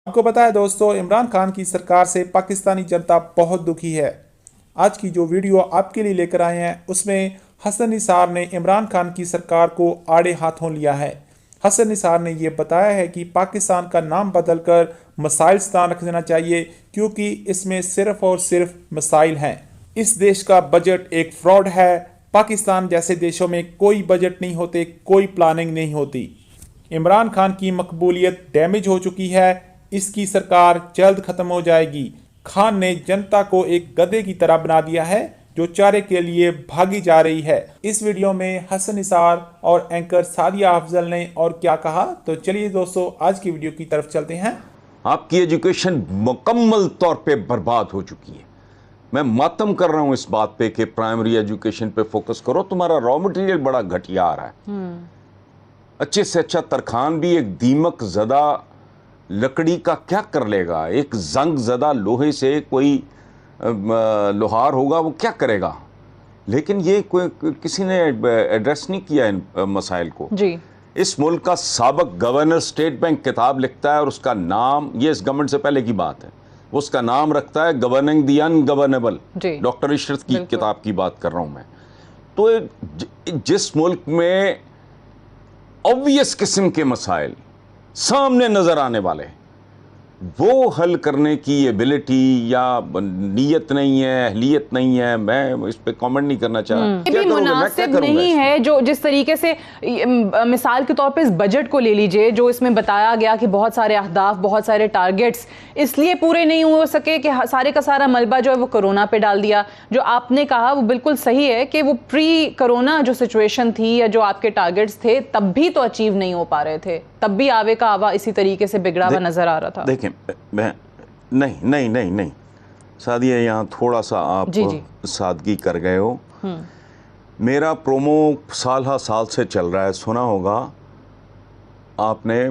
आपको पता है दोस्तों, इमरान खान की सरकार से पाकिस्तानी जनता बहुत दुखी है। आज की जो वीडियो आपके लिए लेकर आए हैं उसमें हसन निसार ने इमरान खान की सरकार को आड़े हाथों लिया है। हसन निसार ने यह बताया है कि पाकिस्तान का नाम बदलकर मिसाइलिस्तान रख देना चाहिए क्योंकि इसमें सिर्फ और सिर्फ मिसाइल हैं। इस देश का बजट एक फ्रॉड है। पाकिस्तान जैसे देशों में कोई बजट नहीं होते, कोई प्लानिंग नहीं होती। इमरान खान की मकबूलियत डैमेज हो चुकी है। इसकी सरकार जल्द खत्म हो जाएगी। खान ने जनता को एक गधे की तरह बना दिया है जो चारे के लिए भागी जा रही है। इस वीडियो में हसन निसार और एंकर सादिया अफजल ने और क्या कहा, तो चलिए दोस्तों आज की वीडियो की तरफ चलते हैं। आपकी एजुकेशन मुकम्मल तौर पे बर्बाद हो चुकी है। मैं मातम कर रहा हूं इस बात पे कि प्राइमरी एजुकेशन पे फोकस करो। तुम्हारा रॉ मटेरियल बड़ा घटिया आ रहा है। अच्छे से अच्छा तरखान भी एक दीमक ज़दा लकड़ी का क्या कर लेगा। एक जंग ज़दा लोहे से कोई लोहार होगा वो क्या करेगा। लेकिन ये कोई किसी ने एड्रेस नहीं किया इन मसाइल को जी। इस मुल्क का साबिक गवर्नर स्टेट बैंक किताब लिखता है और उसका नाम, ये इस गवर्नमेंट से पहले की बात है, उसका नाम रखता है governing the ungovernable. Doctor Ishrat की किताब की बात कर रहा हूं मैं। तो जिस मुल्क में ऑब्वियस किस्म के मसाइल सामने नजर आने वाले, वो हल करने की एबिलिटी या नीयत नहीं है, अहलियत नहीं है, मैं इस पे कमेंट नहीं करना चाह रहा। ये भी मुनासिब नहीं है जो जिस तरीके से मिसाल के तौर पे इस बजट को ले लीजिए, जो इसमें बताया गया कि बहुत सारे अहदाफ, बहुत सारे टारगेट्स इसलिए पूरे नहीं हो सके कि सारे का सारा मलबा जो है वो कोरोना पे डाल दिया। जो आपने कहा वो बिल्कुल सही है कि वो प्री कोरोना जो सिचुएशन थी या जो आपके टारगेट्स थे तब भी तो अचीव नहीं हो पा रहे थे, तब भी आवे का आवा इसी तरीके से बिगड़ा हुआ नजर आ रहा था। देखें, मैं नहीं सादिया, यहाँ थोड़ा सा आप सादगी कर गए हो। मेरा प्रोमो साल हा साल से चल रहा है, सुना होगा आपने।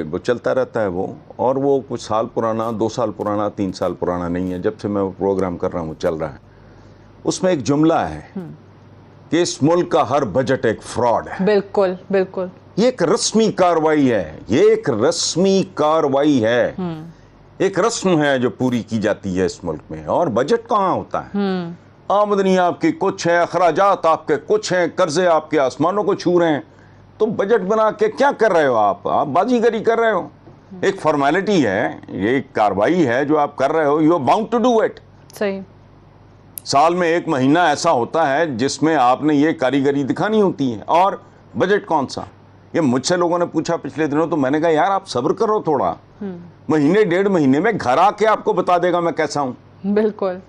वो चलता रहता है वो, और वो कुछ साल पुराना, 2 साल पुराना, 3 साल पुराना नहीं है, जब से मैं प्रोग्राम कर रहा हूँ चल रहा है। उसमें एक जुमला है कि इस मुल्क का हर बजट एक फ्रॉड है। बिल्कुल बिल्कुल, ये एक रस्मी कार्रवाई है, ये एक रस्मी कार्रवाई है, एक रस्म है जो पूरी की जाती है इस मुल्क में। और बजट कहाँ होता है? आमदनी आपकी कुछ है, अखराजात आपके कुछ हैं, कर्जे आपके आसमानों को छू रहे हैं। तो बजट बना के क्या कर रहे हो आप बाजीगरी कर रहे हो। एक फॉर्मेलिटी है, ये एक कार्रवाई है जो आप कर रहे हो। You are bound to do it. सही। साल में एक महीना ऐसा होता है जिसमें आपने ये कारीगरी दिखानी होती है। और बजट कौन सा? ये मुझसे लोगों ने पूछा पिछले दिनों, तो मैंने कहा यार आप सब्र करो थोड़ा। महीने 1.5 महीने में घर आके आपको बता देगा मैं कैसा हूं। बिल्कुल।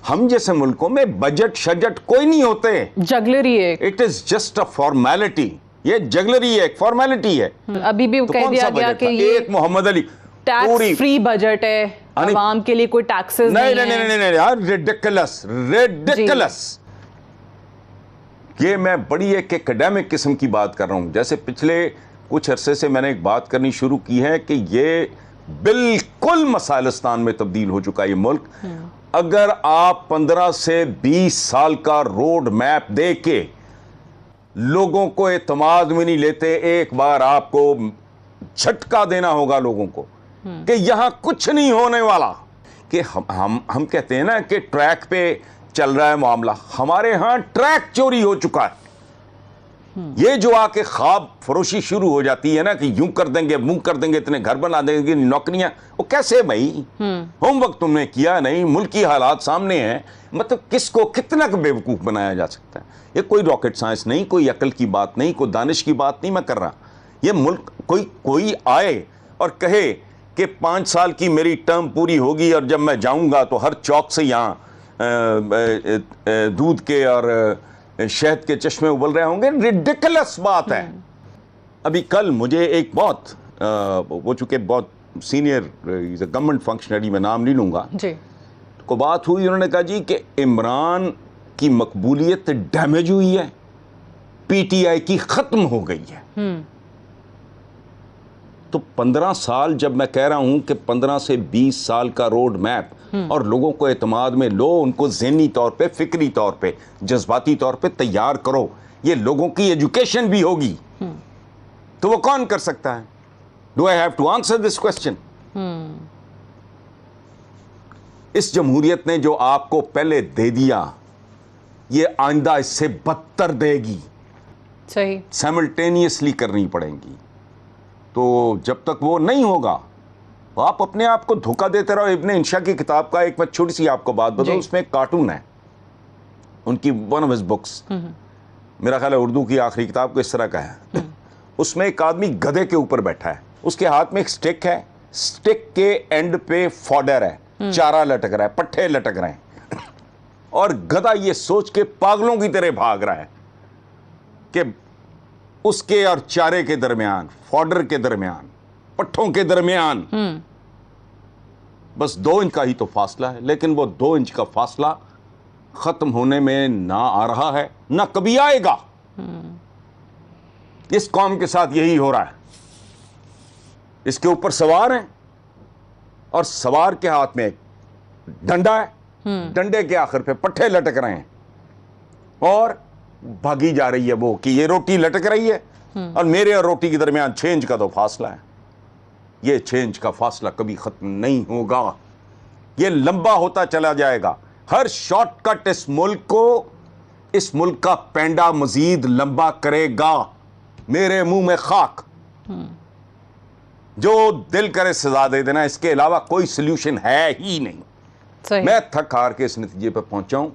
हम जैसे मुल्कों में बजट शजट कोई नहीं होते, जगलरी है। It is just a formality. ये जगलरी है, एक फॉर्मेलिटी है। अभी भी तो कह दिया गया कि ये एक Mohammad Ali tax free budget है, आवाम के लिए कोई टैक्सेस नहीं यार, रिडिकुलस। ये मैं बड़ी एक एकेडमिक किस्म की बात कर रहा हूं। जैसे पिछले कुछ अरसे से मैंने एक बात करनी शुरू की है कि ये बिल्कुल मसाइलिस्तान में तब्दील हो चुका है ये मुल्क। अगर आप 15 से 20 साल का रोड मैप दे के लोगों को एतमाद में नहीं लेते, एक बार आपको झटका देना होगा लोगों को कि यहां कुछ नहीं होने वाला। कि हम कहते हैं ना कि ट्रैक पे चल रहा है मामला, हमारे यहां ट्रैक चोरी हो चुका है। ये जो आके ख्वाब फरोशी शुरू हो जाती है ना कि यूं कर देंगे, मुंह कर देंगे, इतने घर बना देंगे, नौकरियां, वो कैसे भाई? होमवर्क तुमने किया नहीं, मुल्की हालात सामने हैं, मतलब किसको कितना बेवकूफ बनाया जा सकता है। ये कोई रॉकेट साइंस नहीं, कोई अकल की बात नहीं, कोई दानिश की बात नहीं मैं कर रहा। ये मुल्क कोई आए और कहे कि 5 साल की मेरी टर्म पूरी होगी और जब मैं जाऊंगा तो हर चौक से यहाँ दूध के और शहद के चश्मे उबल रहे होंगे। रिडिकुलस बात है। अभी कल मुझे एक बहुत वो चूंकि बहुत सीनियर गवर्नमेंट फंक्शनरी, में नाम नहीं लूंगा जी, को बात हुई। उन्होंने कहा जी कि इमरान की मकबूलियत डैमेज हुई है, पीटीआई की खत्म हो गई है। तो 15 साल, जब मैं कह रहा हूं कि 15 से 20 साल का रोड मैप और लोगों को एतमाद में लो, उनको ज़हनी तौर पे, फिक्री तौर पे, जज्बाती तौर पे तैयार करो, ये लोगों की एजुकेशन भी होगी। तो वो कौन कर सकता है? Do I have to answer this question? इस जमहूरियत ने जो आपको पहले दे दिया, ये आइंदा इससे बदतर देगी, सही, साइमल्टेनियसली करनी पड़ेंगी। तो जब तक वो नहीं होगा, तो आप अपने आप को धोखा देते रहो। इब्ने इंशा की किताब का एक मैं छोटी सी आपको बात बताऊं, उसमें एक कार्टून है उनकी, वन ऑफ हिज बुक्स, मेरा ख्याल है उर्दू की आखिरी किताब को इस तरह का है। उसमें एक आदमी गधे के ऊपर बैठा है, उसके हाथ में एक स्टिक है, स्टिक के एंड पे फॉडर है, चारा लटक रहा है, पट्टे लटक रहे हैं, और गधा ये सोच के पागलों की तरह भाग रहा है कि उसके और चारे के दरमियान, फॉडर के दरमियान, पट्टों के दरमियान बस 2 इंच का ही तो फासला है। लेकिन वो 2 इंच का फासला खत्म होने में ना आ रहा है, ना कभी आएगा। इस कौम के साथ यही हो रहा है। इसके ऊपर सवार हैं और सवार के हाथ में एक डंडा है, डंडे के आखिर पे पट्टे लटक रहे हैं और भागी जा रही है वो कि ये रोटी लटक रही है और मेरे और रोटी के दरमियान 6 इंच का तो फासला है। ये 6 इंच का फासला कभी खत्म नहीं होगा, ये लंबा होता चला जाएगा। हर शॉर्टकट इस मुल्क का पेंडा मजीद लंबा करेगा। मेरे मुंह में खाक, जो दिल करे सजा दे देना, इसके अलावा कोई सोल्यूशन है ही नहीं। सही। मैं थक हार के इस नतीजे पर पहुंचा हूं।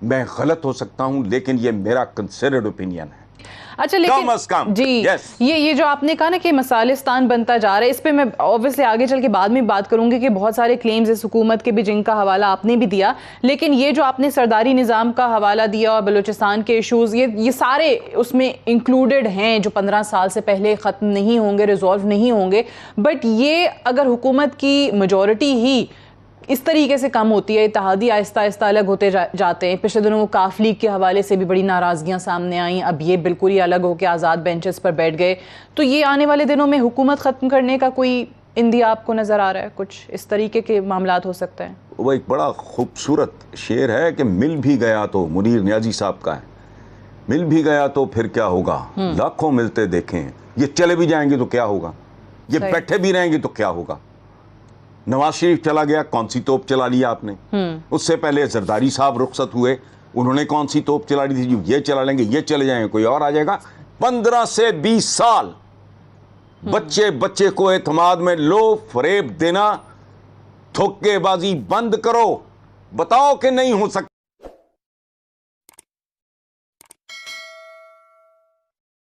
मैं गलत हो सकता हूं, लेकिन ये मेरा कंसिडर्ड ओपिनियन है। अच्छा, लेकिन जी ये जो आपने कहा ना कि मसालिस्तान बनता जा रहा है, इस पे मैं ऑब्वियसली आगे चल के बाद में बात करूंगी कि बहुत सारे क्लेम्स इस हुकूमत के भी, जिनका हवाला आपने भी दिया, लेकिन ये जो आपने सरदारी निज़ाम का हवाला दिया और बलूचिस्तान के इशूज़, ये सारे उसमें इंक्लूडेड हैं जो 15 साल से पहले ख़त्म नहीं होंगे, रिजॉल्व नहीं होंगे। बट ये अगर हुकूमत की मेजॉरिटी ही इस तरीके से कम होती है, इत्तेहादी आहिस्ता आहिस्ता अलग होते जाते हैं। पिछले दिनों काफ लीग के हवाले से भी बड़ी नाराज़गियां सामने आई, अब ये बिल्कुल ही अलग होकर आज़ाद बेंचेस पर बैठ गए। तो ये आने वाले दिनों में हुकूमत ख़त्म करने का कोई इंदिया आपको नज़र आ रहा है? कुछ इस तरीके के मामलात हो सकते हैं? वो एक बड़ा खूबसूरत शेर है कि मिल भी गया तो, मुनीर नियाजी साहब का है, मिल भी गया तो फिर क्या होगा, लाखों मिलते देखें, ये चले भी जाएंगे तो क्या होगा, ये बैठे भी रहेंगे तो क्या होगा। नवाज शरीफ चला गया, कौन सी तोप चला लिया आपने? उससे पहले जरदारी साहब रुखसत हुए, उन्होंने कौन सी तोप चला ली थी, जो ये चला लेंगे, ये चले जाएंगे, कोई और आ जाएगा। 15 से 20 साल बच्चे को एतमाद में लो, फरेब देना, धोखेबाजी बंद करो, बताओ कि नहीं हो सकता।